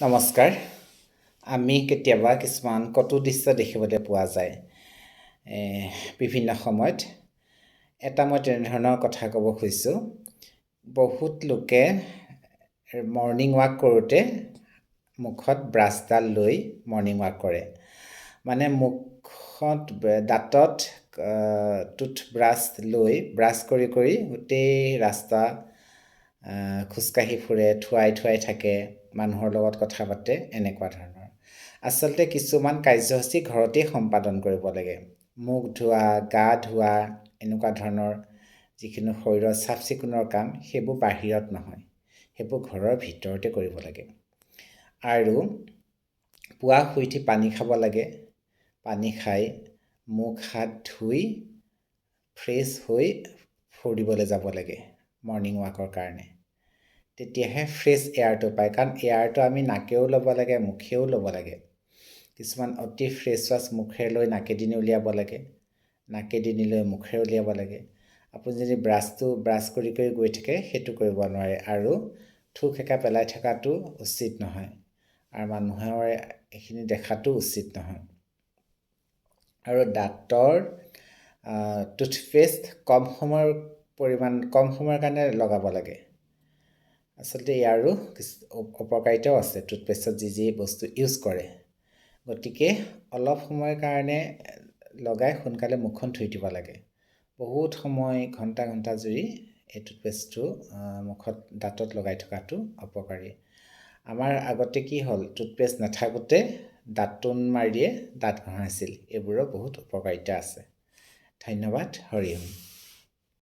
নমস্কাৰ। আমি কেতিয়াবা কিছুমান কটু দৃশ্য দেখিবলৈ পোৱা যায় বিভিন্ন সময়ত। এটা মই তেনেধৰণৰ কথা ক'ব খুজিছোঁ। বহুত লোকে মৰ্ণিং ৱাক কৰোঁতে মুখত ব্ৰাছডাল লৈ মৰ্ণিং ৱাক কৰে। মানে মুখত দাঁতত টুথব্ৰাছ লৈ ব্ৰাছ কৰি কৰি গোটেই ৰাস্তা খোজকাঢ়ি ফুৰে, থুৱাই থাকে, মানুহৰ লগত কথা পাতে, এনেকুৱা ধৰণৰ। আচলতে কিছুমান কাৰ্যসূচী ঘৰতেই সম্পাদন কৰিব লাগে। মুখ ধোৱা, গা ধোৱা, এনেকুৱা ধৰণৰ যিখিনি শৰীৰৰ চাফ চিকুণৰ কাম, সেইবোৰ বাহিৰত নহয়, সেইবোৰ ঘৰৰ ভিতৰতে কৰিব লাগে। আৰু পুৱা শুই উঠি পানী খাব লাগে। পানী খাই মুখ হাত ধুই ফ্ৰেছ হৈ ফুৰিবলৈ যাব লাগে মৰ্ণিং ৱাকৰ কাৰণে। তেতিয়াহে ফ্ৰেছ এয়াৰটো পায়, কাৰণ এয়াৰটো আমি নাকেও ল'ব লাগে, মুখেও ল'ব লাগে। কিছুমান অতি ফ্ৰেছ ৱাছ মুখেৰে লৈ নাকেদি উলিয়াব লাগে, নাকেদি লৈ মুখেৰে উলিয়াব লাগে। আপুনি যদি ব্ৰাছ কৰি গৈ থাকে, সেইটো কৰিব নোৱাৰে। আৰু থু খেকা পেলাই থকাটো উচিত নহয়, আৰু মানুহৰ এইখিনি দেখাটো উচিত নহয়। আৰু দাঁতৰ টুথপেষ্ট কম সময়ৰ কাৰণে লগাব লাগে। আচলতে ইয়াৰো অপকাৰিতাও আছে, টুথপেষ্টত যি বস্তু ইউজ কৰে। গতিকে অলপ সময়ৰ কাৰণে লগাই সোনকালে মুখখন ধুই দিব লাগে। বহুত সময় ঘণ্টা জুৰি এই টুথপেষ্টটো মুখত দাঁতত লগাই থকাটো অপকাৰী। আমাৰ আগতে কি হ'ল, টুথপেষ্ট নাথাকোঁতে দাঁতোন মাৰিয়ে দাঁত ঘঁহাইছিল। এইবোৰৰ বহুত উপকাৰিতা আছে। ধন্যবাদ। হৰি ওম।